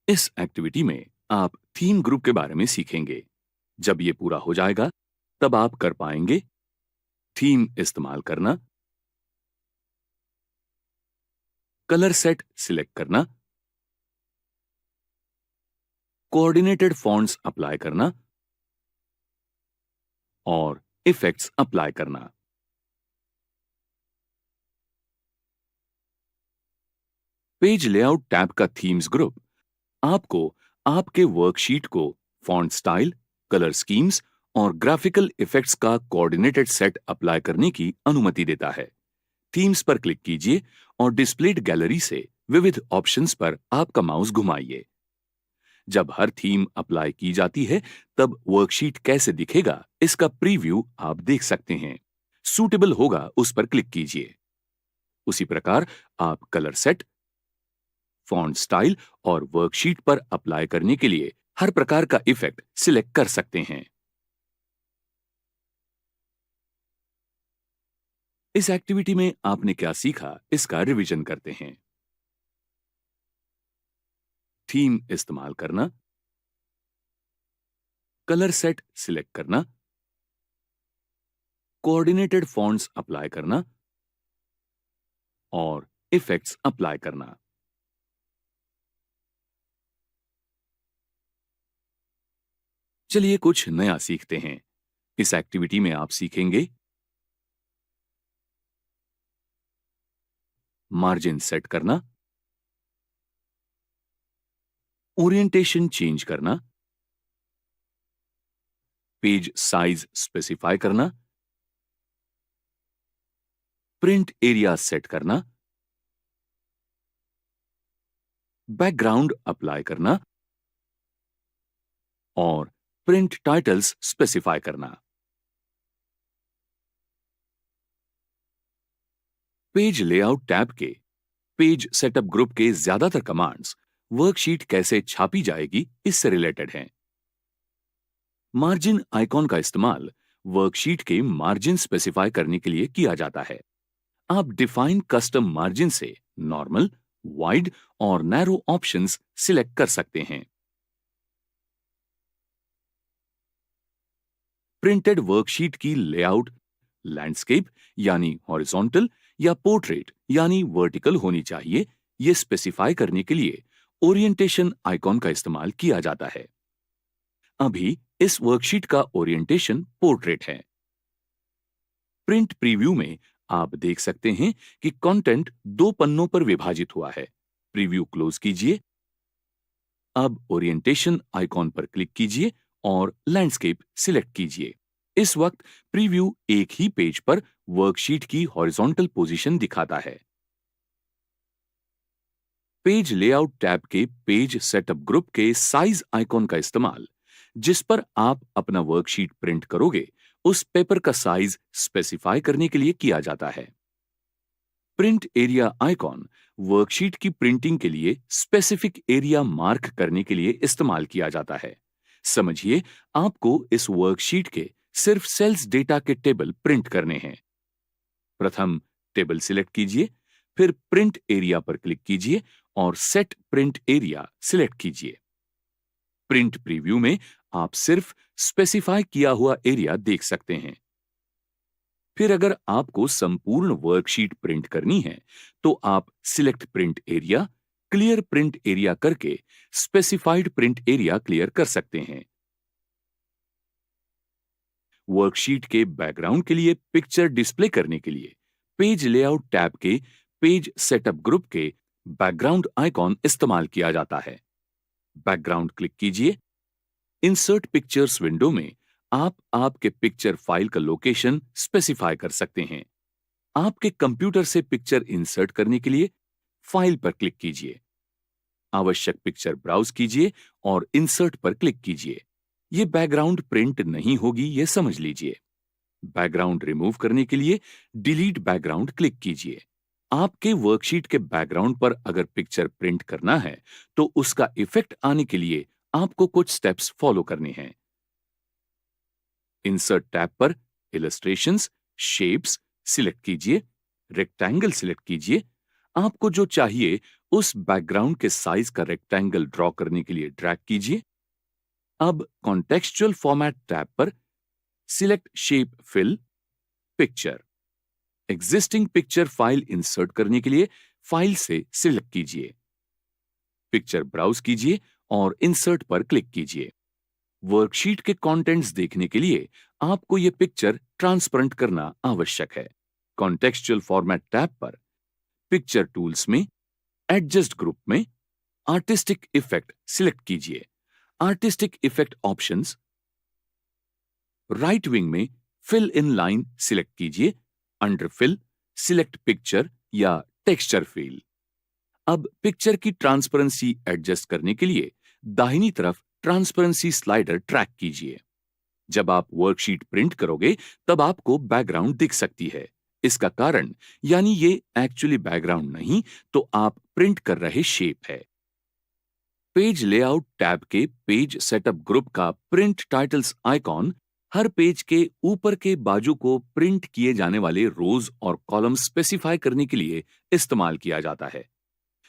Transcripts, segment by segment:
इस एक्टिविटी में आप थीम ग्रुप के बारे में सीखेंगे। जब ये पूरा हो जाएगा, तब आप कर पाएंगे थीम इस्तेमाल करना, कलर सेट सिलेक्ट करना, कोऑर्डिनेटेड फॉन्ट्स अप्लाई करना और इफेक्ट्स अप्लाई करना। पेज लेआउट टैब का थीम्स ग्रुप आपको आपके वर्कशीट को फॉन्ट स्टाइल, कलर स्कीम्स और ग्राफिकल इफेक्ट्स का कोऑर्डिनेटेड सेट अप्लाई करने की अनुमति देता है। थीम्स पर क्लिक कीजिए और डिस्प्लेड गैलरी से विविध ऑप्शंस पर आपका माउस घुमाइए। जब हर थीम अप्लाई की जाती है, तब वर्कशीट कैसे दिखेगा, इसका प्रीव्यू आप देख सकते हैं। सूटेबल होगा उस पर क्लिक कीजिए। उसी प्रकार आप कलर सेट, फॉन्ट स्टाइल और वर्कशीट पर अप्लाई करने के लिए हर प्रकार का इफेक्ट सिलेक्ट कर सकते हैं। इस एक्टिविटी में आपने क्या सीखा, इसका रिवीजन करते हैं। थीम इस्तेमाल करना, कलर सेट सिलेक्ट करना, कोऑर्डिनेटेड फॉन्ट्स अप्लाई करना और इफेक्ट्स अप्लाई करना। चलिए कुछ नया सीखते हैं। इस एक्टिविटी में आप सीखेंगे मार्जिन सेट करना, ओरिएंटेशन चेंज करना, पेज साइज स्पेसिफाई करना, प्रिंट एरिया सेट करना, बैकग्राउंड अप्लाई करना और प्रिंट टाइटल्स स्पेसिफाई करना। पेज लेआउट टैब के पेज सेटअप ग्रुप के ज्यादातर कमांड्स वर्कशीट कैसे छापी जाएगी इससे रिलेटेड हैं। मार्जिन आइकॉन का इस्तेमाल वर्कशीट के मार्जिन स्पेसिफाई करने के लिए किया जाता है। आप डिफाइन कस्टम मार्जिन से नॉर्मल, वाइड और नैरो ऑप्शंस सिलेक्ट कर सकते हैं। प्रिंटेड वर्कशीट की लेआउट लैंडस्केप यानी हॉरिजॉन्टल या पोर्ट्रेट यानी वर्टिकल होनी चाहिए, यह स्पेसिफाई करने के लिए ओरिएंटेशन आइकॉन का इस्तेमाल किया जाता है। अभी इस वर्कशीट का ओरिएंटेशन पोर्ट्रेट है। प्रिंट प्रीव्यू में आप देख सकते हैं कि कंटेंट दो पन्नों पर विभाजित हुआ है। प्रीव्यू क्लोज कीजिए। अब ओरिएंटेशन आइकॉन पर क्लिक कीजिए और लैंडस्केप सिलेक्ट कीजिए। इस वक्त प्रीव्यू एक ही पेज पर वर्कशीट की हॉरिजॉन्टल पोजीशन दिखाता है। पेज लेआउट टैब के पेज सेटअप ग्रुप के साइज आइकॉन का इस्तेमाल जिस पर आप अपना वर्कशीट प्रिंट करोगे, उस पेपर का साइज स्पेसिफाई करने के लिए किया जाता है। प्रिंट एरिया आइकॉन वर्कशीट की प्रिंटिंग के लिए स्पेसिफिक एरिया मार्क करने के लिए इस्तेमाल किया जाता है। समझिए, आपको इस वर्कशीट के सिर्फ सेल्स डेटा के टेबल प्रिंट करने हैं। प्रथम टेबल सिलेक्ट कीजिए, फिर प्रिंट एरिया पर क्लिक कीजिए और सेट प्रिंट एरिया सिलेक्ट कीजिए। प्रिंट प्रीव्यू में आप सिर्फ स्पेसिफाई किया हुआ एरिया देख सकते हैं। फिर अगर आपको संपूर्ण वर्कशीट प्रिंट करनी है, तो आप select print area, clear print area करके स्पेसिफाइड प्रिंट एरिया क्लियर कर सकते हैं। वर्कशीट के बैकग्राउंड के लिए पिक्चर डिस्प्ले करने के लिए पेज लेआउट टैब के पेज सेटअप ग्रुप के बैकग्राउंड आइकॉन इस्तेमाल किया जाता है। बैकग्राउंड क्लिक कीजिए। इंसर्ट पिक्चर्स विंडो में आप आपके पिक्चर फाइल का लोकेशन स्पेसिफाई कर सकते हैं। आपके कंप्यूटर से पिक्चर इंसर्ट करने के लिए फाइल पर क्लिक कीजिए। आवश्यक पिक्चर ब्राउज कीजिए और इंसर्ट पर क्लिक कीजिए। यह बैकग्राउंड प्रिंट नहीं होगी, यह समझ लीजिए। बैकग्राउंड रिमूव करने के लिए डिलीट बैकग्राउंड क्लिक कीजिए। आपके वर्कशीट के बैकग्राउंड पर अगर पिक्चर प्रिंट करना है, तो उसका इफेक्ट आने के लिए आपको कुछ स्टेप्स फॉलो करने हैं। इंसर्ट टैब पर इलस्ट्रेशंस, शेप्स सिलेक्ट कीजिए, रेक्टेंगल सिलेक्ट कीजिए। आपको जो चाहिए उस बैकग्राउंड के साइज का रेक्टेंगल ड्रॉ करने के लिए ड्रैग कीजिए। अब कॉन्टेक्सचुअल फॉर्मेट टैब पर select shape fill picture. Existing picture file insert करने के लिए फाइल से सिलेक्ट कीजिए, पिक्चर ब्राउज कीजिए और इंसर्ट पर क्लिक कीजिए। वर्कशीट के कंटेंट्स देखने के लिए आपको यह पिक्चर ट्रांसपेरेंट करना आवश्यक है। कॉन्टेक्सचुअल फॉर्मेट टैब पर पिक्चर टूल्स में एडजस्ट ग्रुप में आर्टिस्टिक इफेक्ट सिलेक्ट कीजिए। Artistic effect options right wing में फिल इन लाइन सिलेक्ट कीजिए। अंडर फिल सिलेक्ट पिक्चर या टेक्सचर फिल। अब पिक्चर की ट्रांसपेरेंसी एडजस्ट करने के लिए दाहिनी तरफ ट्रांसपेरेंसी स्लाइडर ट्रैक कीजिए। जब आप वर्कशीट प्रिंट करोगे तब आपको बैकग्राउंड दिख सकती है। इसका कारण यानी ये एक्चुअली बैकग्राउंड नहीं तो आप प्रिंट कर रहे शेप है। पेज लेआउट टैब के पेज सेटअप ग्रुप का प्रिंट टाइटल्स आइकॉन हर पेज के ऊपर के बाजू को प्रिंट किए जाने वाले रोज और कॉलम स्पेसिफाई करने के लिए इस्तेमाल किया जाता है।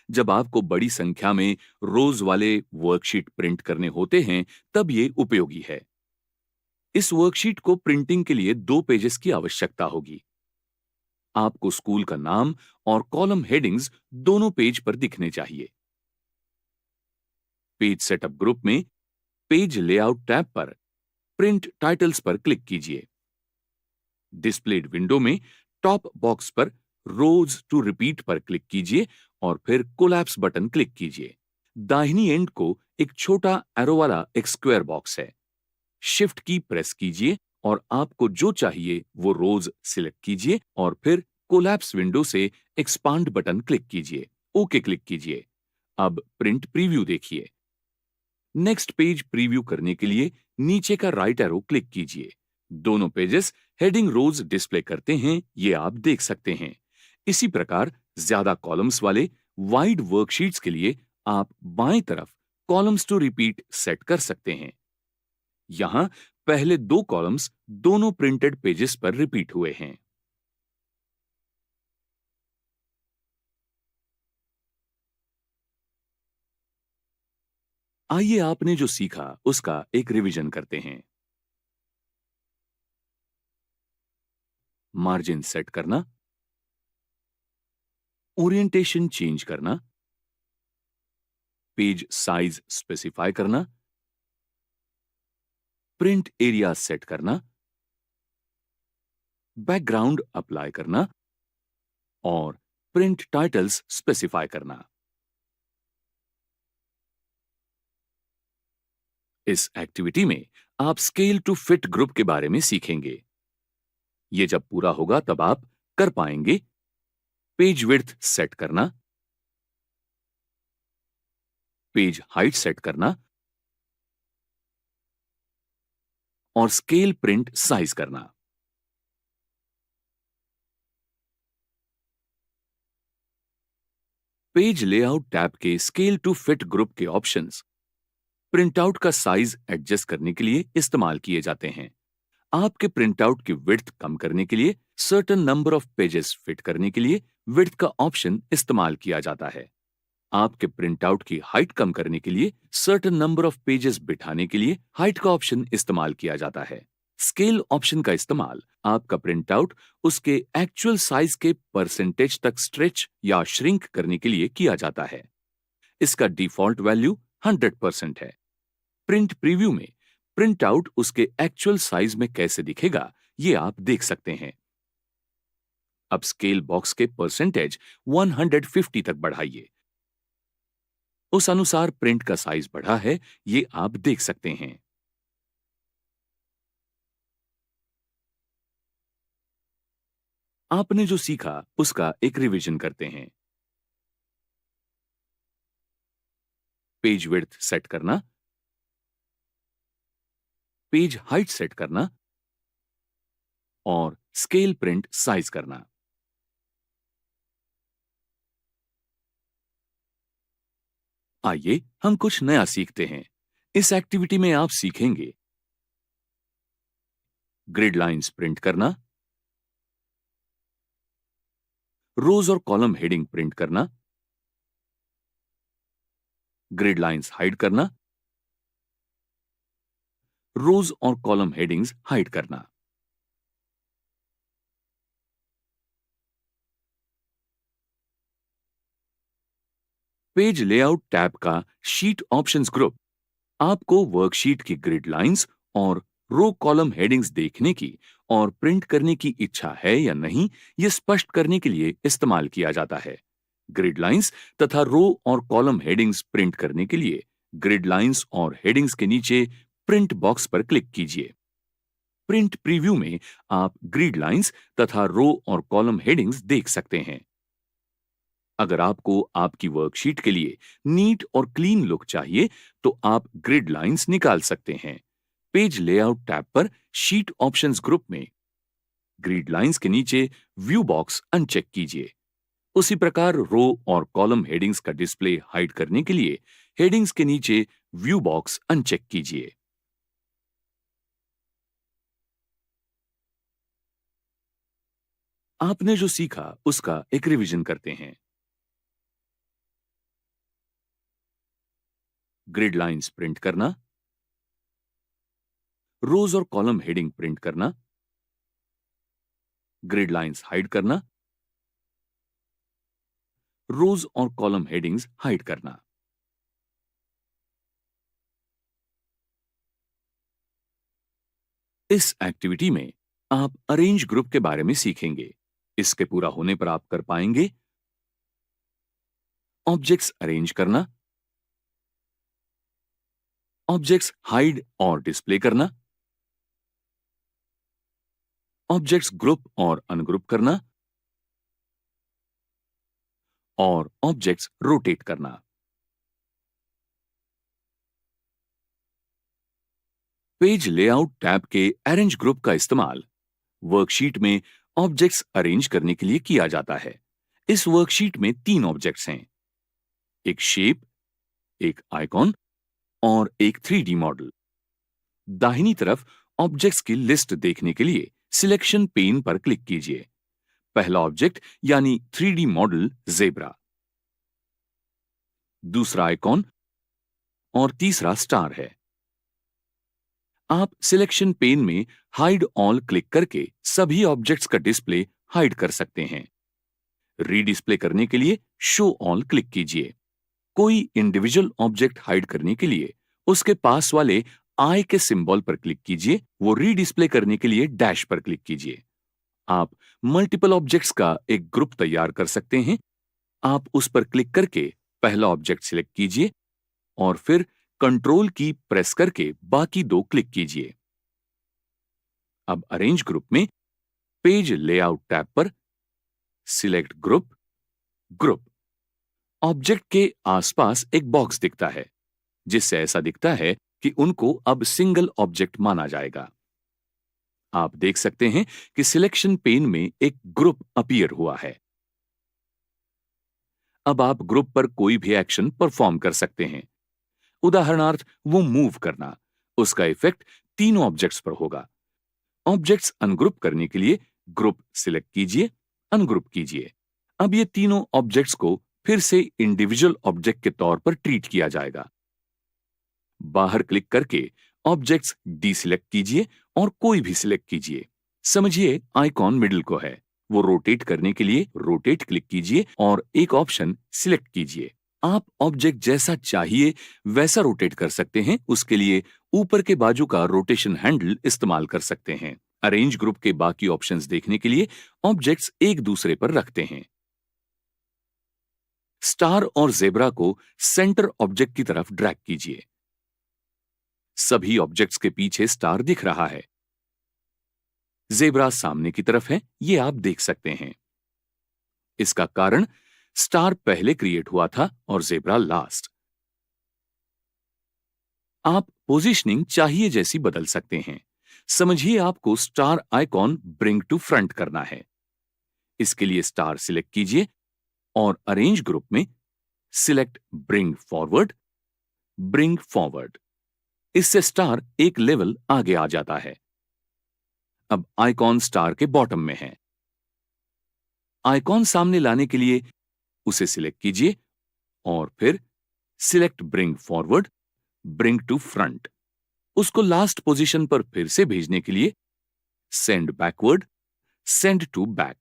जब आपको बड़ी संख्या में रोज वाले वर्कशीट प्रिंट करने होते हैं तब ये उपयोगी है। इस वर्कशीट को प्रिंटिंग के लिए 2 पेजेस की आवश्यकता होगी। आपको स्कूल का नाम और कॉलम हेडिंग्स दोनों पेज पर दिखने चाहिए। पेज सेटअप ग्रुप में पेज लेआउट टैब पर प्रिंट टाइटल्स पर क्लिक कीजिए। डिस्प्लेड विंडो में टॉप बॉक्स पर रोज टू रिपीट पर क्लिक कीजिए और फिर कोलैप्स बटन क्लिक कीजिए। दाहिनी एंड को एक छोटा एरो वाला एक स्क्वायर बॉक्स है। शिफ्ट की प्रेस कीजिए और आपको जो चाहिए वो रोज सिलेक्ट कीजिए और फिर कोलैप्स विंडो से एक्सपांड बटन क्लिक कीजिए। ओके क्लिक कीजिए। अब प्रिंट प्रीव्यू देखिए। नेक्स्ट पेज प्रीव्यू करने के लिए नीचे का राइट एरो क्लिक कीजिए। दोनों पेजेस हेडिंग रोज डिस्प्ले करते हैं, ये आप देख सकते हैं। इसी प्रकार ज्यादा कॉलम्स वाले वाइड वर्कशीट्स के लिए आप बाएं तरफ कॉलम्स टू रिपीट सेट कर सकते हैं। यहां पहले 2 कॉलम्स दोनों प्रिंटेड पेजेस पर रिपीट हुए हैं। आइए आपने जो सीखा उसका एक रिवीजन करते हैं। मार्जिन सेट करना, ओरिएंटेशन चेंज करना, पेज साइज स्पेसिफाई करना, प्रिंट एरिया सेट करना, बैकग्राउंड अप्लाई करना और प्रिंट टाइटल्स स्पेसिफाई करना। इस एक्टिविटी में आप स्केल टू फिट ग्रुप के बारे में सीखेंगे। ये जब पूरा होगा तब आप कर पाएंगे पेज विड्थ सेट करना, पेज हाइट सेट करना और स्केल प्रिंट साइज करना। पेज लेआउट टैब के स्केल टू फिट ग्रुप के ऑप्शंस प्रिंटआउट का साइज एडजस्ट करने के लिए इस्तेमाल किए जाते हैं। आपके प्रिंटआउट की विड्थ कम करने के लिए certain number of pages fit करने के लिए विड्थ का ऑप्शन इस्तेमाल किया जाता है। आपके प्रिंटआउट की हाइट कम करने के लिए सर्टेन नंबर ऑफ पेजेस बिठाने के लिए हाइट का ऑप्शन इस्तेमाल किया जाता है। स्केल ऑप्शन का इस्तेमाल आपका प्रिंटआउट उसके एक्चुअल साइज के परसेंटेज तक स्ट्रेच या श्रिंक करने के लिए किया जाता है। इसका डिफॉल्ट वैल्यू 100% है। प्रिंट प्रीव्यू में प्रिंट आउट उसके एक्चुअल साइज में कैसे दिखेगा ये आप देख सकते हैं। अब स्केल बॉक्स के परसेंटेज 150 तक बढ़ाइए। उस अनुसार प्रिंट का साइज बढ़ा है ये आप देख सकते हैं। आपने जो सीखा उसका एक रिवीजन करते हैं। पेज विड्थ सेट करना, पेज हाइट सेट करना और स्केल प्रिंट साइज करना। आइए हम कुछ नया सीखते हैं। इस एक्टिविटी में आप सीखेंगे ग्रिड लाइंस प्रिंट करना, रोज और कॉलम हेडिंग प्रिंट करना, ग्रिड लाइंस हाइड करना, रोज और कॉलम हेडिंग्स हाइड करना। पेज लेआउट टैब का शीट ऑप्शंस ग्रुप आपको वर्कशीट की ग्रिड लाइंस और रो कॉलम हेडिंग्स देखने की और प्रिंट करने की इच्छा है या नहीं, ये स्पष्ट करने के लिए इस्तेमाल किया जाता है। ग्रिड लाइंस तथा रो और कॉलम हेडिंग्स प्रिंट करने के लिए ग्रिड लाइंस और हेडिंग्स के नीचे प्रिंट बॉक्स पर क्लिक कीजिए। प्रिंट प्रीव्यू में आप ग्रिड लाइंस तथा रो और कॉलम हेडिंग्स देख सकते हैं। अगर आपको आपकी वर्कशीट के लिए नीट और क्लीन लुक चाहिए, तो आप ग्रिड लाइंस निकाल सकते हैं। पेज लेआउट टैब पर शीट ऑप्शंस ग्रुप में ग्रिड लाइंस के नीचे व्यू बॉक्स अनचेक कीजिए। उसी प्रकार रो और कॉलम हेडिंग्स का डिस्प्ले हाइड करने के लिए हेडिंग्स के नीचे व्यू बॉक्स अनचेक कीजिए। आपने जो सीखा उसका एक रिवीजन करते हैं। ग्रिड लाइंस प्रिंट करना, रोज और कॉलम हेडिंग प्रिंट करना, ग्रिड लाइंस हाइड करना, रोज और कॉलम हेडिंग्स हाइड करना। इस एक्टिविटी में आप अरेंज ग्रुप के बारे में सीखेंगे। इसके पूरा होने पर आप कर पाएंगे ऑब्जेक्ट्स अरेंज करना, ऑब्जेक्ट्स हाइड और डिस्प्ले करना, ऑब्जेक्ट्स ग्रुप और अनग्रुप करना और ऑब्जेक्ट्स रोटेट करना। पेज लेआउट टैब के अरेंज ग्रुप का इस्तेमाल वर्कशीट में ऑब्जेक्ट्स अरेंज करने के लिए किया जाता है। इस वर्कशीट में 3 ऑब्जेक्ट्स हैं, एक शेप, एक आइकॉन और एक 3D मॉडल। दाहिनी तरफ ऑब्जेक्ट्स की लिस्ट देखने के लिए सिलेक्शन पेन पर क्लिक कीजिए। पहला ऑब्जेक्ट यानी 3D मॉडल ज़ेब्रा, दूसरा आइकॉन और तीसरा स्टार है। आप सिलेक्शन पेन में हाइड ऑल क्लिक करके सभी ऑब्जेक्ट्स का डिस्प्ले हाइड कर सकते हैं। रीडिस्प्ले करने के लिए शो ऑल क्लिक कीजिए। कोई इंडिविजुअल ऑब्जेक्ट हाइड करने के लिए उसके पास वाले आई के सिंबल पर क्लिक कीजिए। वो रीडिस्प्ले करने के लिए डैश पर क्लिक कीजिए। आप मल्टीपल ऑब्जेक्ट्स का एक ग्रुप तैयार कर सकते हैं। आप उस पर क्लिक करके पहला ऑब्जेक्ट सिलेक्ट कीजिए और फिर कंट्रोल की प्रेस करके बाकी 2 क्लिक कीजिए। अब अरेंज ग्रुप में पेज लेआउट टैब पर सिलेक्ट ग्रुप, ग्रुप। ऑब्जेक्ट के आसपास एक बॉक्स दिखता है, जिससे ऐसा दिखता है कि उनको अब सिंगल ऑब्जेक्ट माना जाएगा। आप देख सकते हैं कि सिलेक्शन पेन में एक ग्रुप अपीयर हुआ है। अब आप ग्रुप पर कोई भी एक्शन परफॉर्म कर सकते हैं। उदाहरणार्थ, वो मूव करना। उसका इफेक्ट तीनों ऑब्जेक्ट्स पर होगा। ऑब्जेक्ट्स अनग्रुप करने के लिए ग्रुप सिलेक्ट कीजिए, अनग्रुप कीजिए। अब ये तीनों ऑब्जेक्ट्स को फिर से इंडिविजुअल ऑब्जेक्ट के तौर पर ट्रीट किया जाएगा। बाहर क्लिक करके ऑब्जेक्ट्स डीसिलेक्ट कीजिए और कोई भी सिलेक्ट कीजिए। समझिए आइकॉन मिडिल को है। वो रोटेट करने के लिए रोटेट क्लिक कीजिए और एक ऑप्शन सिलेक्ट कीजिए। आप ऑब्जेक्ट जैसा चाहिए वैसा रोटेट कर सकते हैं। उसके लिए ऊपर के बाजू का रोटेशन हैंडल इस्तेमाल कर सकते हैं। अरेंज ग्रुप के बाकी ऑप्शंस देखने के लिए ऑब्जेक्ट्स एक दूसरे पर रखते हैं। स्टार और जेब्रा को सेंटर ऑब्जेक्ट की तरफ ड्रैग कीजिए। सभी ऑब्जेक्ट्स के पीछे स्टार दिख रहा है। जेब्रा सामने की तरफ है, ये आप देख सकते हैं। इसका कारण स्टार पहले क्रिएट हुआ था और जेब्रा लास्ट। आप पोजीशनिंग चाहिए जैसी बदल सकते हैं। समझिए आपको star icon bring to front करना है। इसके लिए स्टार सिलेक्ट कीजिए और अरेंज ग्रुप में select bring forward, bring forward. इससे स्टार एक लेवल आगे आ जाता है। अब आइकॉन स्टार के बॉटम में है। आइकॉन सामने लाने के लिए उसे सिलेक्ट कीजिए और फिर select bring forward, bring to front. उसको लास्ट पोजीशन पर फिर से भेजने के लिए send backward, send to back.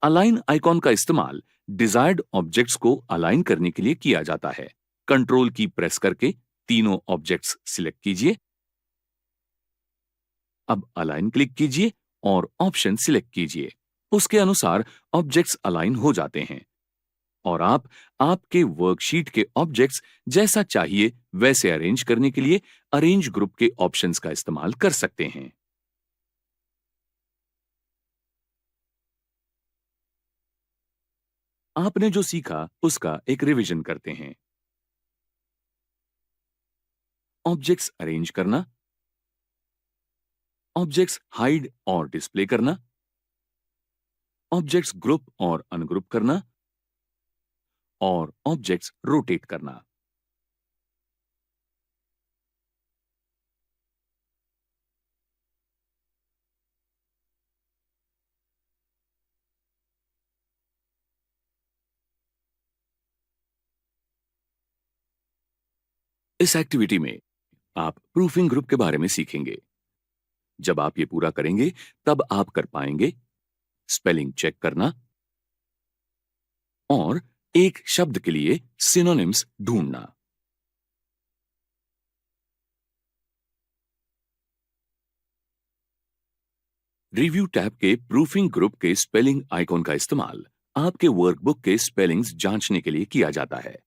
Align icon का इस्तेमाल डिजायर्ड ऑब्जेक्ट्स को अलाइन करने के लिए किया जाता है। कंट्रोल की प्रेस करके तीनों ऑब्जेक्ट्स सिलेक्ट कीजिए। अब अलाइन क्लिक कीजिए और ऑप्शन सिलेक्ट कीजिए। उसके अनुसार ऑब्जेक्ट्स अलाइन हो जाते हैं और आप आपके वर्कशीट के ऑब्जेक्ट्स जैसा चाहिए वैसे अरेंज करने के लिए अरेंज ग्रुप के ऑप्शंस का इस्तेमाल कर सकते हैं। आपने जो सीखा उसका एक रिवीजन करते हैं। ऑब्जेक्ट्स अरेंज करना, ऑब्जेक्ट्स हाइड और डिस्प्ले करना, ऑब्जेक्ट्स ग्रुप और अनग्रुप करना और ऑब्जेक्ट्स रोटेट करना। इस एक्टिविटी में आप प्रूफिंग ग्रुप के बारे में सीखेंगे। जब आप ये पूरा करेंगे तब आप कर पाएंगे स्पेलिंग चेक करना और एक शब्द के लिए सिनोनिम्स ढूंढना। रिव्यू टैब के प्रूफिंग ग्रुप के स्पेलिंग आइकॉन का इस्तेमाल आपके वर्कबुक के स्पेलिंग्स जांचने के लिए किया जाता है।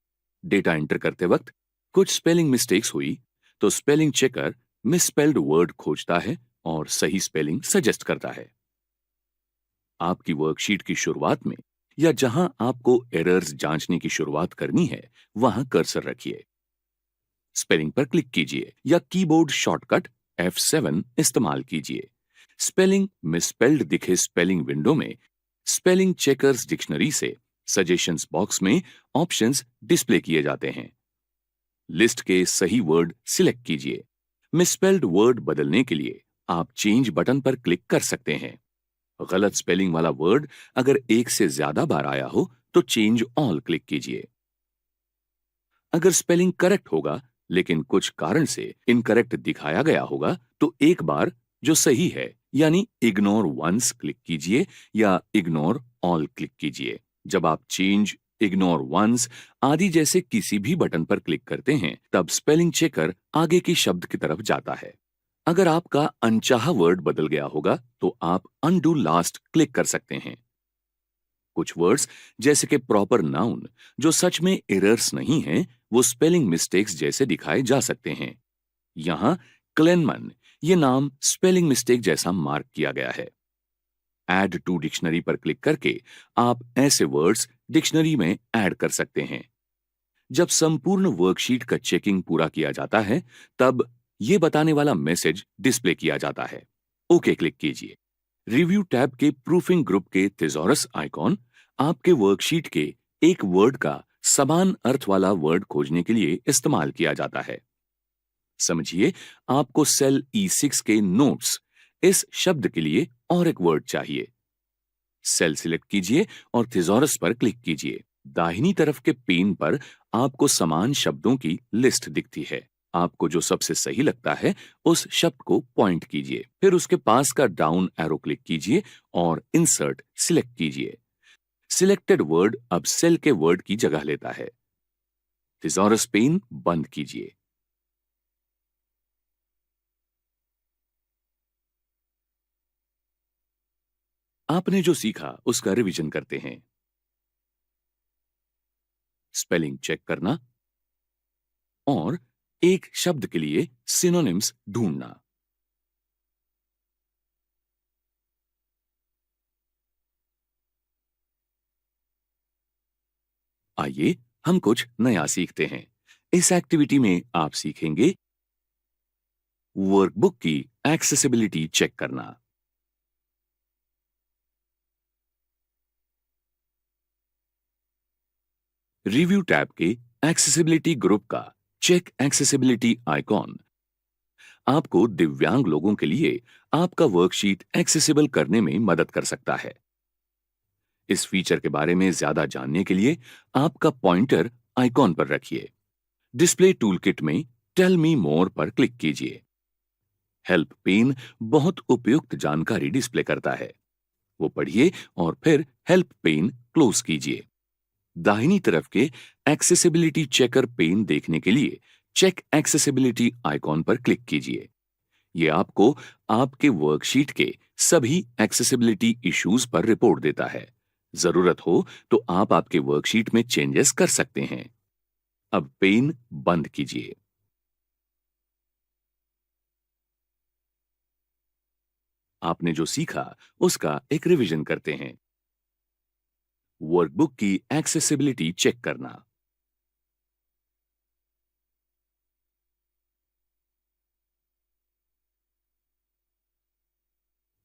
डेटा एंटर करते वक्त कुछ स्पेलिंग मिस्टेक्स हुई तो स्पेलिंग चेकर मिसस्पेल्ड वर्ड खोजता है और सही स्पेलिंग सजेस्ट करता है। आपकी वर्कशीट की शुरुआत में या जहां आपको एरर्स जांचने की शुरुआत करनी है वहां कर्सर रखिए। स्पेलिंग पर क्लिक कीजिए या कीबोर्ड शॉर्टकट F7 इस्तेमाल कीजिए। स्पेलिंग मिसस्पेल्ड दिखे स्पेलिंग विंडो में स्पेलिंग चेकर्स डिक्शनरी से सजेशंस बॉक्स में ऑप्शंस डिस्प्ले किए जाते हैं। लिस्ट के सही वर्ड सिलेक्ट कीजिए। मिसस्पेल्ड वर्ड बदलने के लिए आप चेंज बटन पर क्लिक कर सकते हैं। गलत स्पेलिंग वाला वर्ड अगर एक से ज्यादा बार आया हो तो चेंज ऑल क्लिक कीजिए। अगर स्पेलिंग करेक्ट होगा लेकिन कुछ कारण से इनकरेक्ट दिखाया गया होगा तो एक बार जो सही है यानी इग्नोर वंस क्लिक कीजिए या इग्नोर ऑल क्लिक कीजिए। जब आप चेंज, इग्नोर वंस आदि जैसे किसी भी बटन पर क्लिक करते हैं तब स्पेलिंग चेकर आगे के शब्द की तरफ जाता है। अगर आपका अनचाहा वर्ड बदल गया होगा तो आप अनडू लास्ट क्लिक कर सकते हैं। कुछ वर्ड्स जैसे कि प्रॉपर नाउन जो सच में एरर्स नहीं हैं, वो स्पेलिंग मिस्टेक्स जैसे दिखाए जा सकते हैं। यहां क्लेनमन ये नाम स्पेलिंग मिस्टेक जैसा मार्क किया गया है। ऐड टू डिक्शनरी पर क्लिक करके आप ऐसे वर्ड्स डिक्शनरी में ऐड कर सकते हैं। जब संपूर्ण वर्कशीट का चेकिंग पूरा किया जाता है तब ये बताने वाला मैसेज डिस्प्ले किया जाता है। ओके क्लिक कीजिए। रिव्यू टैब के प्रूफिंग ग्रुप के थिसॉरस आइकॉन आपके वर्कशीट के एक वर्ड का समान अर्थ वाला वर्ड खोजने के लिए इस्तेमाल किया जाता है। समझिए, आपको सेल E6 के नोट्स इस शब्द के लिए और एक वर्ड चाहिए। सेल सिलेक्ट कीजिए और थिसॉरस पर क्लिक कीजिए। दाहिनी तरफ के पेन पर आपको समान शब्दों की लिस्ट दिखती है। आपको जो सबसे सही लगता है उस शब्द को पॉइंट कीजिए, फिर उसके पास का डाउन एरो क्लिक कीजिए और इंसर्ट सिलेक्ट कीजिए। सिलेक्टेड वर्ड अब सेल के वर्ड की जगह लेता है। थिसॉरस पेन बंद कीजिए। आपने जो सीखा उसका रिवीजन करते हैं। स्पेलिंग चेक करना और एक शब्द के लिए सिनोनिम्स ढूंढना। आइए हम कुछ नया सीखते हैं। इस एक्टिविटी में आप सीखेंगे वर्कबुक की एक्सेसिबिलिटी चेक करना। रिव्यू टैब के एक्सेसिबिलिटी ग्रुप का चेक एक्सेसिबिलिटी आइकॉन आपको दिव्यांग लोगों के लिए आपका वर्कशीट एक्सेसिबल करने में मदद कर सकता है। इस फीचर के बारे में ज्यादा जानने के लिए आपका पॉइंटर आइकॉन पर रखिए। डिस्प्ले टूलकिट में टेल मी मोर पर क्लिक कीजिए। हेल्प पेन बहुत उपयुक्त जानकारी डिस्प्ले करता है, वो पढ़िए और फिर हेल्प पेन क्लोज कीजिए। दाहिनी तरफ के एक्सेसिबिलिटी चेकर पेन देखने के लिए चेक एक्सेसिबिलिटी आइकॉन पर क्लिक कीजिए। ये आपको आपके वर्कशीट के सभी एक्सेसिबिलिटी इश्यूज पर रिपोर्ट देता है। जरूरत हो तो आप आपके वर्कशीट में चेंजेस कर सकते हैं। अब पेन बंद कीजिए। आपने जो सीखा उसका एक रिवीजन करते हैं। वर्कबुक की एक्सेसिबिलिटी चेक करना।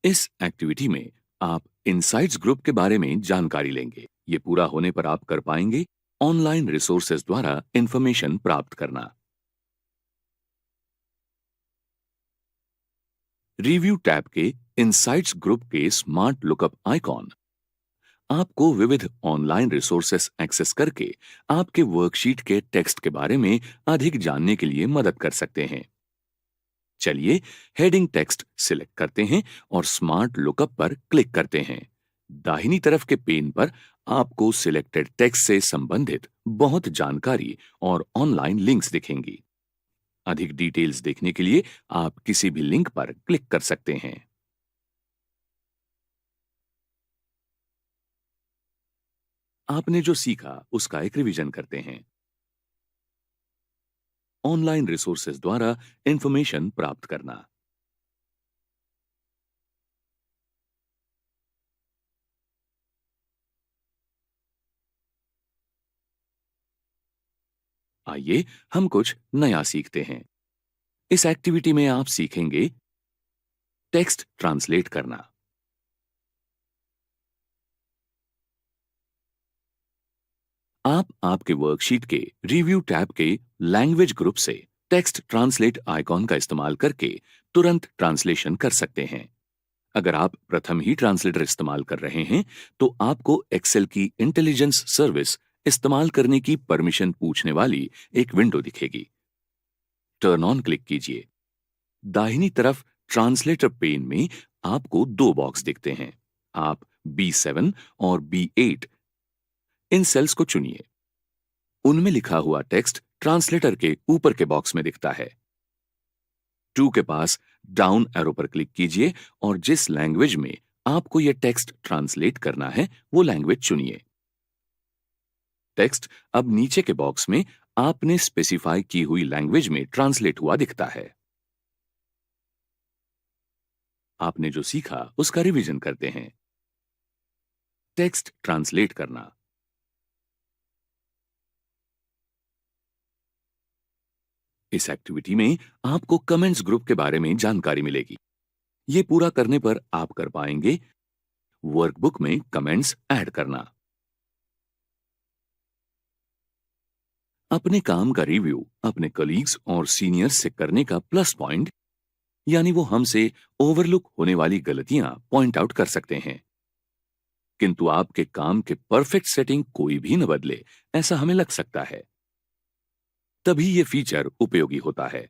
इस एक्टिविटी में आप इनसाइट्स ग्रुप के बारे में जानकारी लेंगे। ये पूरा होने पर आप कर पाएंगे ऑनलाइन रिसोर्सेज द्वारा इंफॉर्मेशन प्राप्त करना। रिव्यू टैब के इनसाइट्स ग्रुप के स्मार्ट लुकअप आइकॉन आपको विविध ऑनलाइन रिसोर्सेस एक्सेस करके आपके वर्कशीट के टेक्स्ट के बारे में अधिक जानने के लिए मदद कर सकते हैं। चलिए हेडिंग टेक्स्ट सिलेक्ट करते हैं और स्मार्ट लुकअप पर क्लिक करते हैं। दाहिनी तरफ के पेन पर आपको सिलेक्टेड टेक्स्ट से संबंधित बहुत जानकारी और ऑनलाइन लिंक्स दिखेंगी। अधिक डिटेल्स देखने के लिए आप किसी भी लिंक पर क्लिक कर सकते हैं। आपने जो सीखा उसका एक रिवीजन करते हैं। ऑनलाइन रिसोर्सेज द्वारा इंफॉर्मेशन प्राप्त करना। आइए हम कुछ नया सीखते हैं। इस एक्टिविटी में आप सीखेंगे टेक्स्ट ट्रांसलेट करना। आप आपके वर्कशीट के रिव्यू टैब के लैंग्वेज ग्रुप से टेक्स्ट ट्रांसलेट आइकॉन का इस्तेमाल करके तुरंत ट्रांसलेशन कर सकते हैं। अगर आप प्रथम ही ट्रांसलेटर इस्तेमाल कर रहे हैं तो आपको एक्सेल की इंटेलिजेंस सर्विस इस्तेमाल करने की परमिशन पूछने वाली एक विंडो दिखेगी। टर्न ऑन क्लिक कीजिए। दाहिनी तरफ ट्रांसलेटर पेन में आपको दो बॉक्स दिखते हैं। आप B7 और B8 इन सेल्स को चुनिए। उनमें लिखा हुआ टेक्स्ट ट्रांसलेटर के ऊपर के बॉक्स में दिखता है। 2 के पास डाउन एरो पर क्लिक कीजिए और जिस लैंग्वेज में आपको यह टेक्स्ट ट्रांसलेट करना है वो लैंग्वेज चुनिए। टेक्स्ट अब नीचे के बॉक्स में आपने स्पेसिफाई की हुई लैंग्वेज में ट्रांसलेट हुआ दिखता है। आपने जो सीखा उसका रिवीजन करते हैं। टेक्स्ट ट्रांसलेट करना। इस एक्टिविटी में आपको कमेंट्स ग्रुप के बारे में जानकारी मिलेगी। ये पूरा करने पर आप कर पाएंगे वर्कबुक में कमेंट्स ऐड करना। अपने काम का रिव्यू अपने कलीग्स और सीनियर्स से करने का प्लस पॉइंट, यानी वो हमसे ओवरलुक होने वाली गलतियां पॉइंट आउट कर सकते हैं। किंतु आपके काम के परफेक्ट सेटिंग कोई भी न बदले, ऐसा हमें लग सकता है। तभी ये फीचर उपयोगी होता है।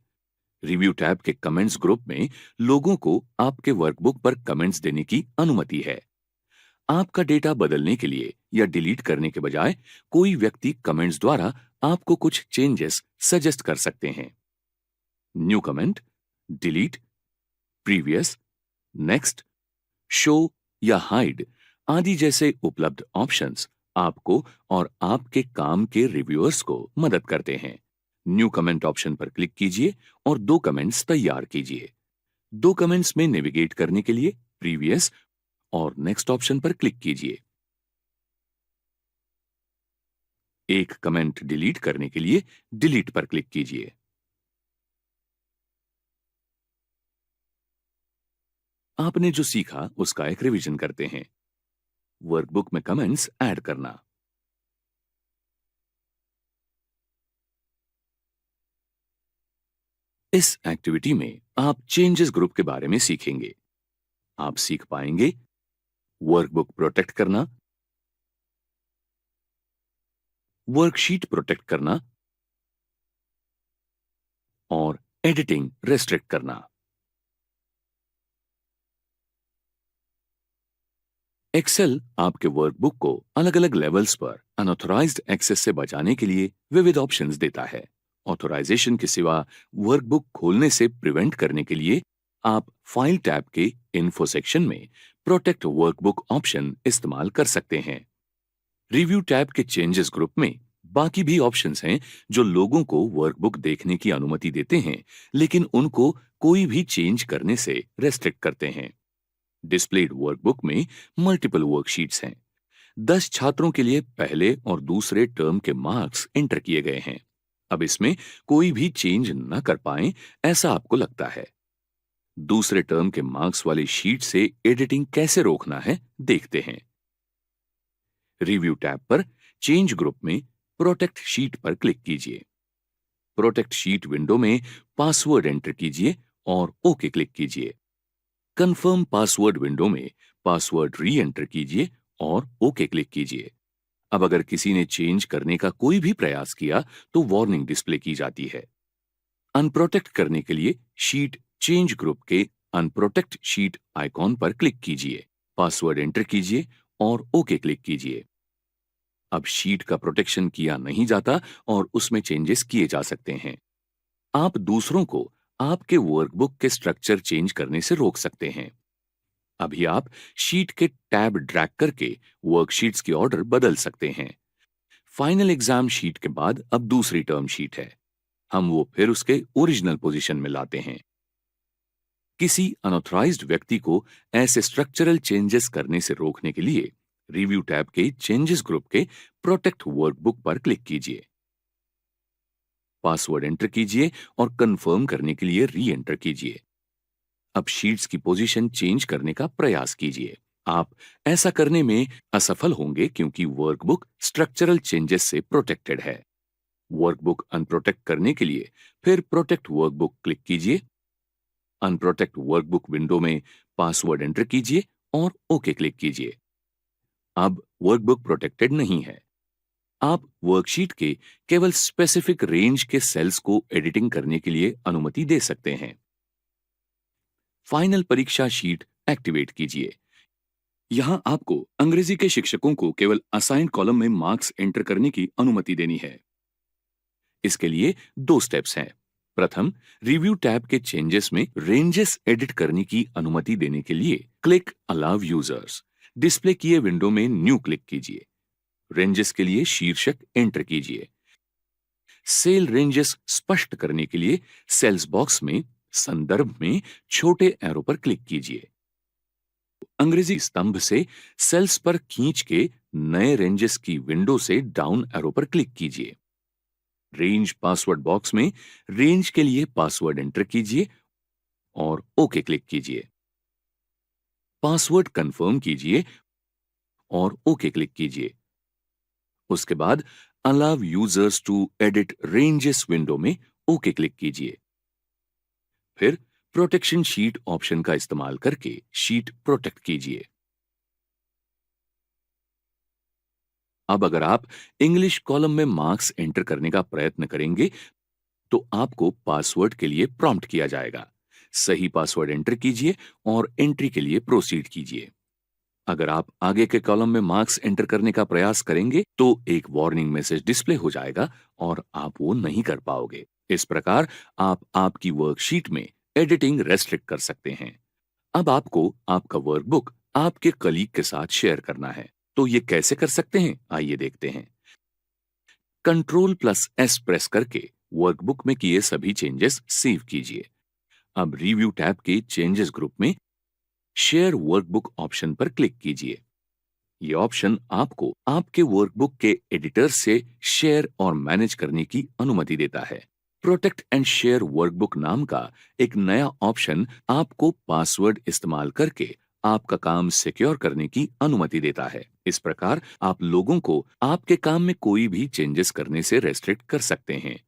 रिव्यू टैब के कमेंट्स ग्रुप में लोगों को आपके वर्कबुक पर कमेंट्स देने की अनुमति है। आपका डेटा बदलने के लिए या डिलीट करने के बजाय कोई व्यक्ति कमेंट्स द्वारा आपको कुछ चेंजेस सजेस्ट कर सकते हैं। New comment, delete, previous, next, show या हाइड आदि जैसे उपलब्ध ऑप्शंस आपको और आपके काम के रिव्यूअर्स को मदद करते हैं। न्यू कमेंट ऑप्शन पर क्लिक कीजिए और दो कमेंट्स तैयार कीजिए। दो कमेंट्स में नेविगेट करने के लिए प्रीवियस और नेक्स्ट ऑप्शन पर क्लिक कीजिए। एक कमेंट डिलीट करने के लिए डिलीट पर क्लिक कीजिए। आपने जो सीखा उसका एक रिवीजन करते हैं। वर्कबुक में कमेंट्स ऐड करना। इस एक्टिविटी में आप चेंजेस ग्रुप के बारे में सीखेंगे। आप सीख पाएंगे वर्कबुक प्रोटेक्ट करना, वर्कशीट प्रोटेक्ट करना, और एडिटिंग रेस्ट्रिक्ट करना। एक्सेल आपके वर्कबुक को अलग अलग लेवल्स पर अनऑथराइज्ड एक्सेस से बचाने के लिए विविध ऑप्शंस देता है। ऑथराइजेशन के सिवा वर्कबुक खोलने से प्रिवेंट करने के लिए आप फाइल टैब के इन्फो सेक्शन में प्रोटेक्ट वर्कबुक ऑप्शन इस्तेमाल कर सकते हैं। रिव्यू टैब के चेंजेस ग्रुप में बाकी भी ऑप्शंस हैं जो लोगों को वर्कबुक देखने की अनुमति देते हैं, लेकिन उनको कोई भी चेंज करने से रेस्ट्रिक्ट करते हैं। डिस्प्लेड वर्कबुक में मल्टीपल वर्कशीट्स हैं। 10 छात्रों के लिए पहले और दूसरे टर्म के मार्क्स एंटर किए गए हैं। अब इसमें कोई भी चेंज न कर पाए ऐसा आपको लगता है। दूसरे टर्म के मार्क्स वाली शीट से एडिटिंग कैसे रोकना है देखते हैं। रिव्यू टैब पर चेंज ग्रुप में प्रोटेक्ट शीट पर क्लिक कीजिए। प्रोटेक्ट शीट विंडो में पासवर्ड एंटर कीजिए और ओके क्लिक कीजिए। कंफर्म पासवर्ड विंडो में पासवर्ड री एंटर कीजिए और ओके क्लिक कीजिए। अब अगर किसी ने चेंज करने का कोई भी प्रयास किया तो वार्निंग डिस्प्ले की जाती है। अनप्रोटेक्ट करने के लिए शीट चेंज ग्रुप के अनप्रोटेक्ट शीट आइकॉन पर क्लिक कीजिए। पासवर्ड एंटर कीजिए और ओके क्लिक कीजिए। अब शीट का प्रोटेक्शन किया नहीं जाता और उसमें चेंजेस किए जा सकते हैं। आप दूसरों को आपके वर्कबुक के स्ट्रक्चर चेंज करने से रोक सकते हैं। अभी आप शीट के टैब ड्रैग करके वर्कशीट्स की ऑर्डर बदल सकते हैं। फाइनल एग्जाम शीट के बाद अब दूसरी टर्म शीट है। हम वो फिर उसके ओरिजिनल पोजीशन में लाते हैं। किसी अनऑथराइज्ड व्यक्ति को ऐसे स्ट्रक्चरल चेंजेस करने से रोकने के लिए रिव्यू टैब के चेंजेस ग्रुप के प्रोटेक्ट वर्कबुक पर क्लिक कीजिए। पासवर्ड एंटर कीजिए और कंफर्म करने के लिए री एंटर कीजिए। अब शीट्स की पोजीशन चेंज करने का प्रयास कीजिए। आप ऐसा करने में असफल होंगे क्योंकि वर्कबुक स्ट्रक्चरल चेंजेस से प्रोटेक्टेड है। वर्कबुक अनप्रोटेक्ट करने के लिए फिर प्रोटेक्ट वर्कबुक क्लिक कीजिए। अनप्रोटेक्ट वर्कबुक विंडो में पासवर्ड एंटर कीजिए और ओके क्लिक कीजिए। अब वर्कबुक प्रोटेक्टेड नहीं है। आप वर्कशीट के केवल स्पेसिफिक रेंज के सेल्स को एडिटिंग करने के लिए अनुमति दे सकते हैं। फाइनल परीक्षा शीट एक्टिवेट कीजिए। यहां आपको अंग्रेजी के शिक्षकों को केवल असाइंड कॉलम में मार्क्स एंटर करने की अनुमति देनी है। इसके लिए 2 स्टेप्स हैं। प्रथम, रिव्यू टैब के चेंजेस में रेंजेस एडिट करने की अनुमति देने के लिए क्लिक अलाउ यूजर्स। डिस्प्ले किए विंडो में न्यू क्लिक कीजिए। रेंजेस के लिए शीर्षक एंटर कीजिए। सेल रेंजेस स्पष्ट करने के लिए सेल्स बॉक्स में संदर्भ में छोटे एरो पर क्लिक कीजिए। अंग्रेजी स्तंभ से सेल्स पर खींच के नए रेंजेस की विंडो से डाउन एरो पर क्लिक कीजिए। रेंज पासवर्ड बॉक्स में रेंज के लिए पासवर्ड एंटर कीजिए और ओके क्लिक कीजिए। पासवर्ड कंफर्म कीजिए और ओके क्लिक कीजिए। उसके बाद allow users to edit ranges window में ओके क्लिक कीजिए। फिर प्रोटेक्शन शीट ऑप्शन का इस्तेमाल करके शीट प्रोटेक्ट कीजिए। अब अगर आप इंग्लिश कॉलम में मार्क्स एंटर करने का प्रयत्न करेंगे तो आपको पासवर्ड के लिए प्रॉम्प्ट किया जाएगा। सही पासवर्ड एंटर कीजिए और एंट्री के लिए प्रोसीड कीजिए। अगर आप आगे के कॉलम में मार्क्स एंटर करने का प्रयास करेंगे तो एक वार्निंग मैसेज डिस्प्ले हो जाएगा और आप वो नहीं कर पाओगे। इस प्रकार आप आपकी वर्कशीट में एडिटिंग रेस्ट्रिक्ट कर सकते हैं। अब आपको आपका वर्कबुक आपके कलीग के साथ शेयर करना है। तो ये कैसे कर सकते हैं, आइए देखते हैं। Ctrl+S प्रेस करके वर्कबुक में किए सभी चेंजेस सेव कीजिए। अब रिव्यू टैब के चेंजेस ग्रुप में शेयर वर्कबुक ऑप्शन पर क्लिक कीजिए। ये ऑप्शन आपको आपके वर्कबुक के एडिटर से शेयर और मैनेज करने की अनुमति देता है। प्रोटेक्ट एंड शेयर वर्कबुक नाम का एक नया ऑप्शन आपको पासवर्ड इस्तेमाल करके आपका काम सिक्योर करने की अनुमति देता है। इस प्रकार आप लोगों को आपके काम में कोई भी चेंजेस करने से रेस्ट्रिक्ट कर सकते हैं।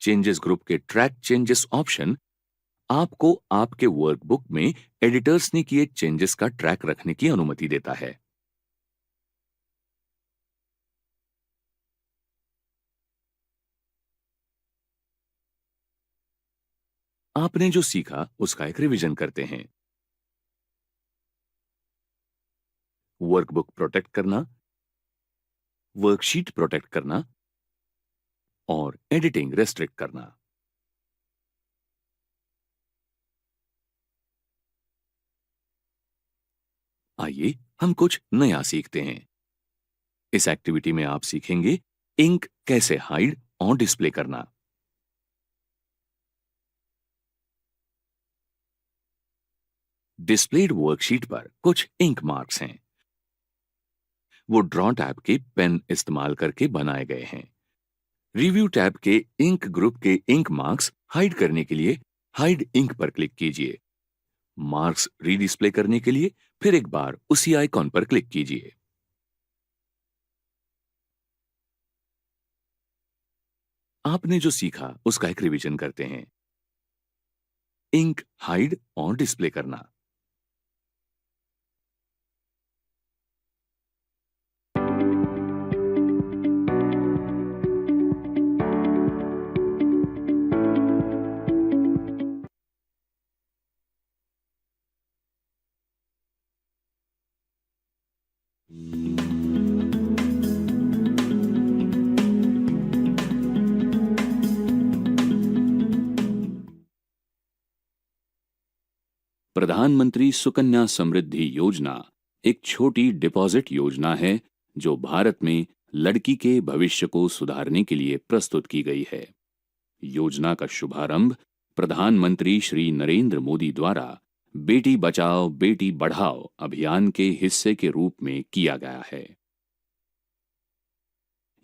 चेंजेस ग्रुप के ट्रैक चेंजेस ऑप्शन आपको आपके वर्कबुक में एडिटर्स ने किए चेंजेस का ट्रैक रखने की अनुमति देता है। आपने जो सीखा उसका एक रिवीजन करते हैं। वर्कबुक प्रोटेक्ट करना, वर्कशीट प्रोटेक्ट करना और एडिटिंग रेस्ट्रिक्ट करना। आइए हम कुछ नया सीखते हैं। इस एक्टिविटी में आप सीखेंगे इंक कैसे हाइड और डिस्प्ले करना। डिस्प्लेड वर्कशीट पर कुछ इंक मार्क्स हैं। वो ड्रॉ टैब के पेन इस्तेमाल करके बनाए गए हैं। रिव्यू टैब के इंक ग्रुप के इंक मार्क्स हाइड करने के लिए हाइड इंक पर क्लिक कीजिए। मार्क्स रीडिस्प्ले करने के लिए फिर एक बार उसी आइकॉन पर क्लिक कीजिए। आपने जो सीखा उसका एक रिवीजन करते हैं। इंक हाइड और डिस्प्ले करना। प्रधानमंत्री सुकन्या समृद्धि योजना एक छोटी डिपॉजिट योजना है जो भारत में लड़की के भविष्य को सुधारने के लिए प्रस्तुत की गई है। योजना का शुभारंभ प्रधानमंत्री श्री नरेंद्र मोदी द्वारा बेटी बचाओ बेटी बढ़ाओ अभियान के हिस्से के रूप में किया गया है।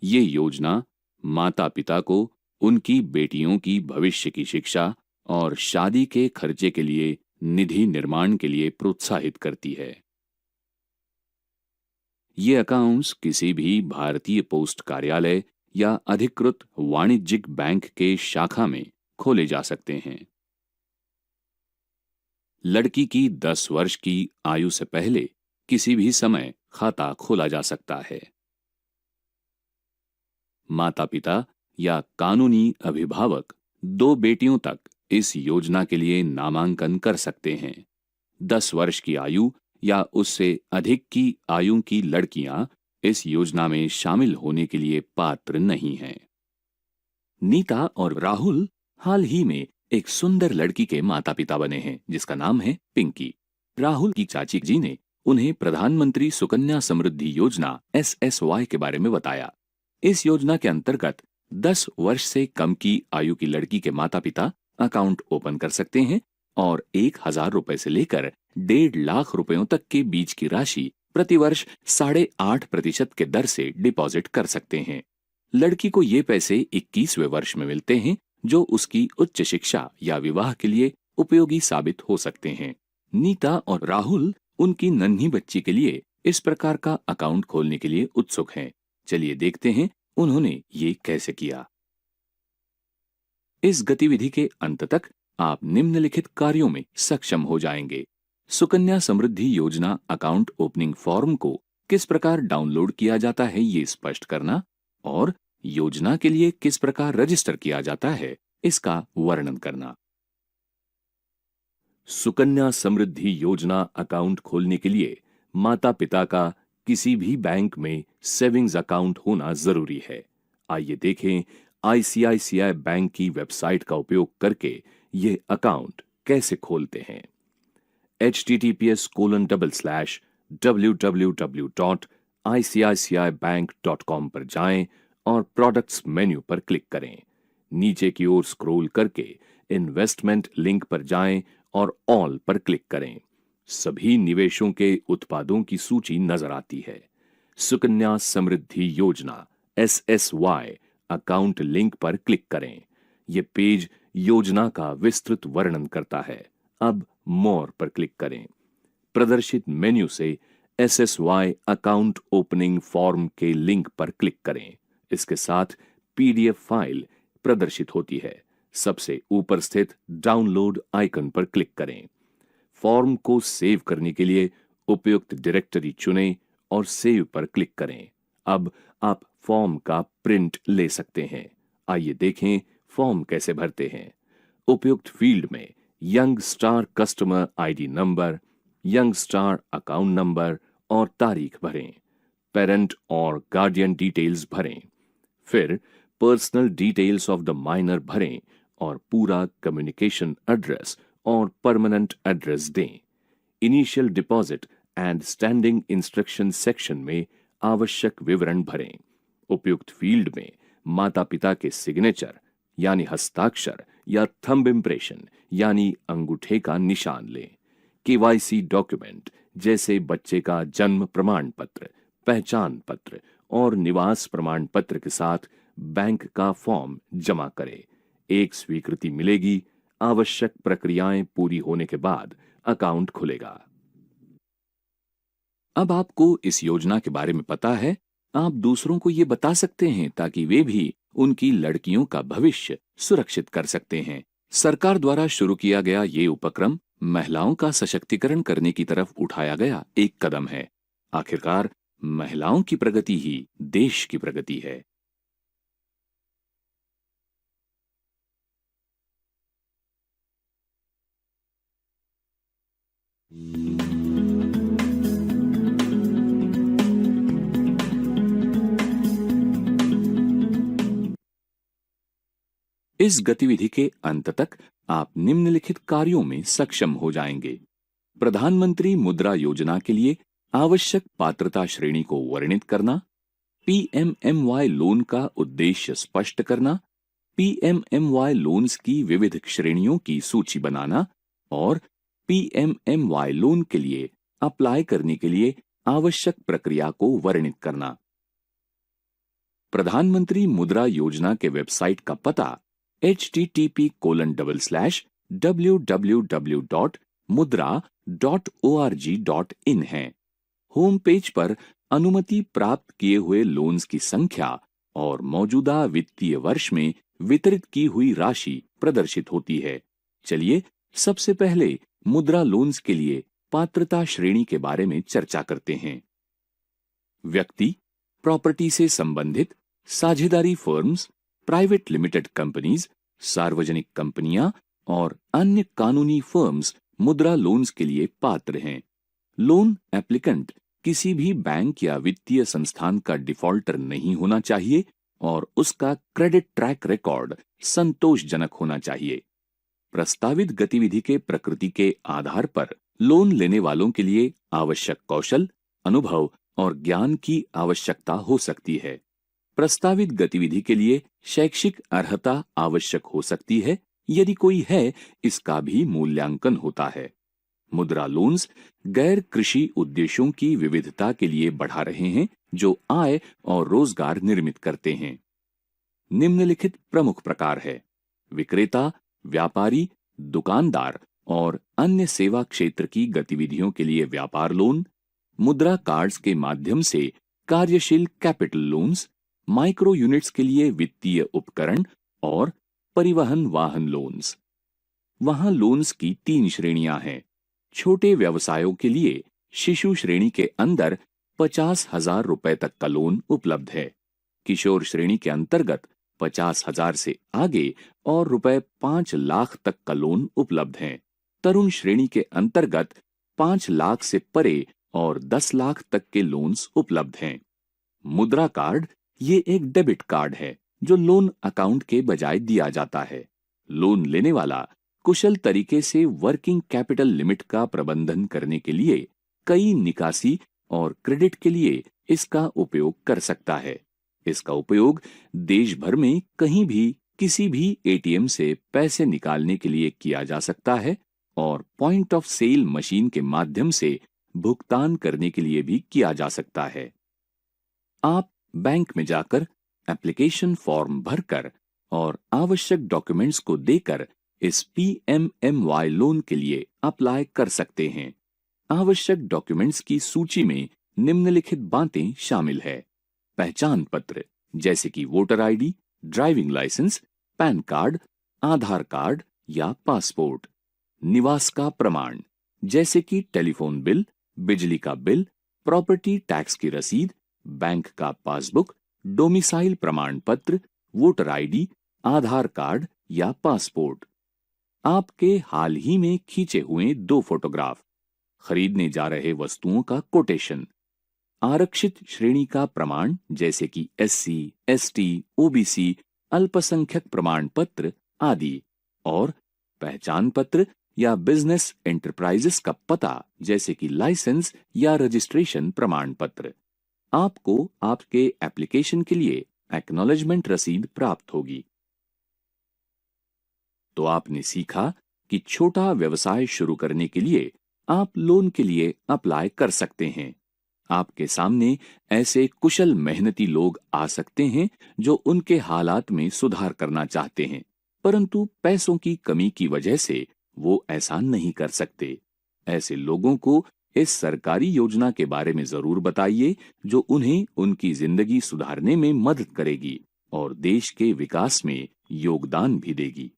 ये योजना माता पिता को उनकी बेटियों की भविष्य की शिक्षा और शादी के खर्चे के लिए निधि निर्माण के लिए प्रोत्साहित करती है। ये अकाउंट्स किसी भी भारतीय पोस्ट कार्यालय या अधिकृत वाणिज्यिक बैंक के शाखा में खोले जा सकते हैं। लड़की की 10 वर्ष की आयु से पहले किसी भी समय खाता खोला जा सकता है। माता पिता या कानूनी अभिभावक 2 बेटियों तक इस योजना के लिए नामांकन कर सकते हैं। 10 वर्ष की आयु या उससे अधिक की आयु की लड़कियां इस योजना में शामिल होने के लिए पात्र नहीं हैं। नीता और राहुल हाल ही में एक सुंदर लड़की के माता पिता बने हैं जिसका नाम है पिंकी। राहुल की चाची जी ने उन्हें प्रधानमंत्री सुकन्या समृद्धि योजना SSY के बारे में बताया। इस योजना के अंतर्गत 10 वर्ष से कम की आयु की लड़की के माता पिता अकाउंट ओपन कर सकते हैं और 1,000 रुपए से लेकर 1.5 लाख रुपयों तक के बीच की राशि प्रतिवर्ष 8.5% के दर से डिपॉजिट कर सकते हैं। लड़की को ये पैसे 21वें वर्ष में मिलते हैं जो उसकी उच्च शिक्षा या विवाह के लिए उपयोगी साबित हो सकते हैं। नीता और राहुल उनकी नन्ही बच्ची के लिए इस प्रकार का अकाउंट खोलने के लिए उत्सुक हैं। चलिए देखते हैं उन्होंने ये कैसे किया। इस गतिविधि के अंत तक आप निम्नलिखित कार्यों में सक्षम हो जाएंगे। सुकन्या समृद्धि योजना अकाउंट ओपनिंग फॉर्म को किस प्रकार डाउनलोड किया जाता है ये स्पष्ट करना और योजना के लिए किस प्रकार रजिस्टर किया जाता है इसका वर्णन करना। सुकन्या समृद्धि योजना अकाउंट खोलने के लिए माता पिता का किसी भी बैंक में सेविंग्स अकाउंट होना जरूरी है। आइए देखें ICICI बैंक की वेबसाइट का उपयोग करके ये अकाउंट कैसे खोलते हैं। https://www.icicibank.com पर जाएं और प्रोडक्ट्स मेन्यू पर क्लिक करें। नीचे की ओर स्क्रॉल करके इन्वेस्टमेंट लिंक पर जाएं और ऑल पर क्लिक करें। सभी निवेशों के उत्पादों की सूची नजर आती है। सुकन्या समृद्धि योजना SSY अकाउंट लिंक पर क्लिक करें। यह पेज योजना का विस्तृत वर्णन करता है। अब मोर पर क्लिक करें। प्रदर्शित मेन्यू से SSY अकाउंट ओपनिंग फॉर्म के लिंक पर क्लिक करें। इसके साथ PDF फाइल प्रदर्शित होती है। सबसे ऊपर स्थित डाउनलोड आइकन पर क्लिक करें। फॉर्म को सेव करने के लिए उपयुक्त डायरेक्टरी चुनें और सेव पर क्लिक करें। अब आप फॉर्म का प्रिंट ले सकते हैं। आइए देखें फॉर्म कैसे भरते हैं। उपयुक्त फील्ड में young star customer ID number, young star account number और तारीख भरें। पेरेंट और गार्डियन डिटेल्स भरें। फिर personal details of the minor भरें और पूरा कम्युनिकेशन एड्रेस और परमानेंट एड्रेस दें। Initial deposit and standing instruction section में आवश्यक विवरण भरें। उपयुक्त फील्ड में माता पिता के सिग्नेचर यानी हस्ताक्षर या थंब इम्प्रेशन यानी अंगूठे का निशान लें। केवाईसी डॉक्यूमेंट जैसे बच्चे का जन्म प्रमाण पत्र, पहचान पत्र और निवास प्रमाण पत्र के साथ बैंक का फॉर्म जमा करें। एक स्वीकृति मिलेगी। आवश्यक प्रक्रियाएं पूरी होने के बाद अकाउंट खुलेगा। अब आपको इस योजना के बारे में पता है, आप दूसरों को ये बता सकते हैं ताकि वे भी उनकी लड़कियों का भविष्य सुरक्षित कर सकते हैं। सरकार द्वारा शुरू किया गया ये उपक्रम महिलाओं का सशक्तिकरण करने की तरफ उठाया गया एक कदम है। आखिरकार महिलाओं की प्रगति ही देश की प्रगति है। इस गतिविधि के अंत तक आप निम्नलिखित कार्यों में सक्षम हो जाएंगे। प्रधानमंत्री मुद्रा योजना के लिए आवश्यक पात्रता श्रेणी को वर्णित करना, पीएमएमवाई लोन का उद्देश्य स्पष्ट करना, पीएमएमवाई लोन्स की विविध श्रेणियों की सूची बनाना और पीएमएमवाई लोन के लिए अप्लाई करने के लिए आवश्यक प्रक्रिया को वर्णित करना। प्रधानमंत्री मुद्रा योजना के वेबसाइट का पता http://www.mudra.org.in है। होम पेज पर अनुमति प्राप्त किए हुए लोन्स की संख्या और मौजूदा वित्तीय वर्ष में वितरित की हुई राशि प्रदर्शित होती है। चलिए सबसे पहले मुद्रा लोन्स के लिए पात्रता श्रेणी के बारे में चर्चा करते हैं। व्यक्ति, प्रॉपर्टी से संबंधित, साझेदारी फर्म्स, प्राइवेट लिमिटेड कंपनीज, सार्वजनिक कंपनियां और अन्य कानूनी फर्म्स मुद्रा लोन्स के लिए पात्र हैं। लोन एप्लीकेंट किसी भी बैंक या वित्तीय संस्थान का डिफॉल्टर नहीं होना चाहिए और उसका क्रेडिट ट्रैक रिकॉर्ड संतोषजनक होना चाहिए। प्रस्तावित गतिविधि के प्रकृति के आधार पर लोन लेने वालों के लिए आवश्यक कौशल, अनुभव और ज्ञान की आवश्यकता हो सकती है। प्रस्तावित गतिविधि के लिए शैक्षिक अर्हता आवश्यक हो सकती है। यदि कोई है, इसका भी मूल्यांकन होता है। मुद्रा लोन्स गैर कृषि उद्देश्यों की विविधता के लिए बढ़ा रहे हैं जो आय और रोजगार निर्मित करते हैं। निम्नलिखित प्रमुख प्रकार है: विक्रेता, व्यापारी, दुकानदार और अन्य सेवा क्षेत्र की गतिविधियों के लिए व्यापार लोन, मुद्रा कार्ड्स के माध्यम से कार्यशील कैपिटल लोन्स, माइक्रो यूनिट्स के लिए वित्तीय उपकरण और परिवहन वाहन लोन्स। वहां लोन्स की 3 श्रेणियां हैं। छोटे व्यवसायों के लिए शिशु श्रेणी के अंदर 50,000 रुपए तक का लोन उपलब्ध है। किशोर श्रेणी के अंतर्गत 50,000 से आगे और रुपए 5 लाख तक का लोन उपलब्ध है। तरुण श्रेणी के अंतर्गत 5 लाख से परे और 10 लाख तक के लोन्स उपलब्ध हैं। मुद्रा कार्ड ये एक डेबिट कार्ड है जो लोन अकाउंट के बजाय दिया जाता है। लोन लेने वाला कुशल तरीके से वर्किंग कैपिटल लिमिट का प्रबंधन करने के लिए कई निकासी और क्रेडिट के लिए इसका उपयोग कर सकता है। इसका उपयोग देश भर में कहीं भी किसी भी एटीएम से पैसे निकालने के लिए किया जा सकता है और पॉइंट ऑफ सेल मशीन के माध्यम से भुगतान करने के लिए भी किया जा सकता है। आप बैंक में जाकर एप्लीकेशन फॉर्म भरकर और आवश्यक डॉक्यूमेंट्स को देकर इस पीएमएमवाई लोन के लिए अप्लाई कर सकते हैं। आवश्यक डॉक्यूमेंट्स की सूची में निम्नलिखित बातें शामिल है: पहचान पत्र जैसे कि voter ID, driving licence, PAN card, Aadhaar card या पासपोर्ट, निवास का प्रमाण जैसे कि टेलीफोन बिल, बिजली का बिल, प्रॉपर्टी टैक्स की रसीद, बैंक का पासबुक, डोमिसाइल प्रमाण पत्र, वोटर आईडी, आधार कार्ड या पासपोर्ट, आपके हाल ही में खींचे हुए 2 फोटोग्राफ, खरीदने जा रहे वस्तुओं का कोटेशन, आरक्षित श्रेणी का प्रमाण जैसे कि एससी, एसटी, ओबीसी, अल्पसंख्यक प्रमाण पत्र आदि, और पहचान पत्र या बिजनेस एंटरप्राइजेस का पता जैसे कि लाइसेंस या रजिस्ट्रेशन प्रमाण पत्र। आपको आपके एप्लीकेशन के लिए एक्नॉलेजमेंट रसीद प्राप्त होगी। तो आपने सीखा कि छोटा व्यवसाय शुरू करने के लिए आप लोन के लिए अप्लाई कर सकते हैं। आपके सामने ऐसे कुशल मेहनती लोग आ सकते हैं जो उनके हालात में सुधार करना चाहते हैं, परंतु पैसों की कमी की वजह से वो ऐसा नहीं कर सकते। ऐसे लोगों को इस सरकारी योजना के बारे में जरूर बताइए, जो उन्हें उनकी जिंदगी सुधारने में मदद करेगी और देश के विकास में योगदान भी देगी।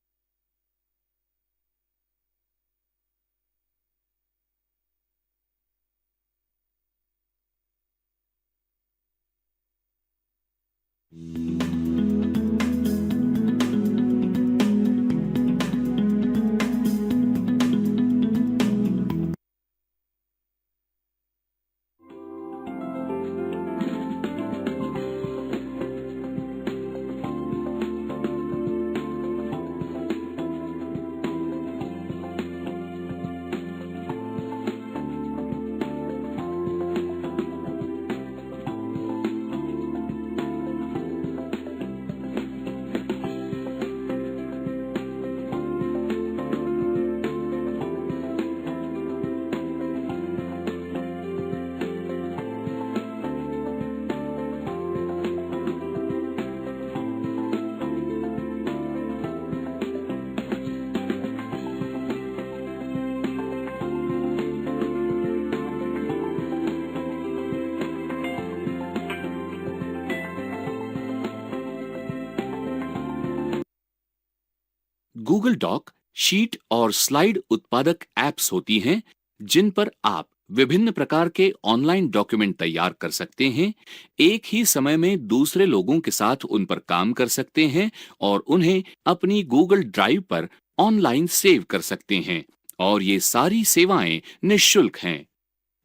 गूगल डॉक शीट और स्लाइड उत्पादक ऐप्स होती हैं जिन पर आप विभिन्न प्रकार के ऑनलाइन डॉक्यूमेंट तैयार कर सकते हैं, एक ही समय में दूसरे लोगों के साथ उन पर काम कर सकते हैं और उन्हें अपनी गूगल ड्राइव पर ऑनलाइन सेव कर सकते हैं, और ये सारी सेवाएं निःशुल्क हैं।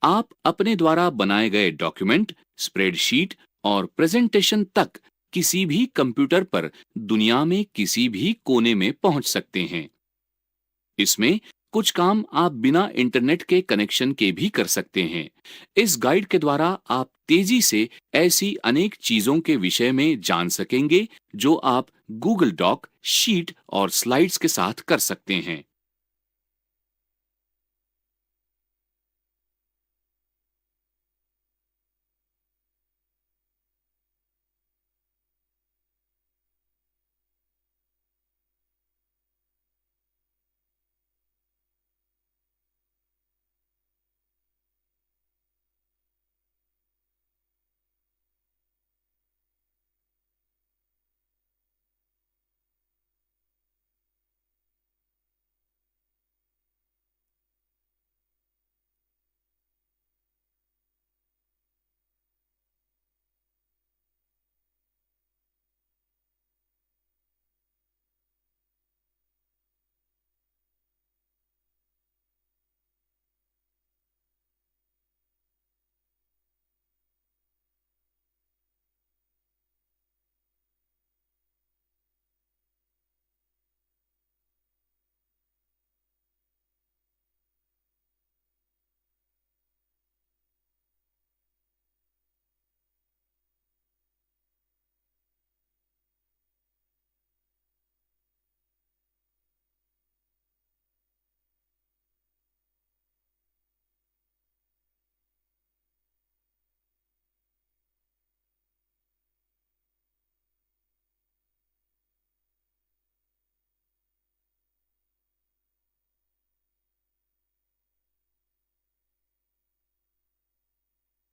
आप अपने द्वारा बनाए गए डॉक्यूमेंट, स्प्रेडशीट और प्रेजेंटेशन तक किसी भी कंप्यूटर पर दुनिया में किसी भी कोने में पहुंच सकते हैं। इसमें कुछ काम आप बिना इंटरनेट के कनेक्शन के भी कर सकते हैं। इस गाइड के द्वारा आप तेजी से ऐसी अनेक चीजों के विषय में जान सकेंगे जो आप गूगल डॉक, शीट और स्लाइड्स के साथ कर सकते हैं।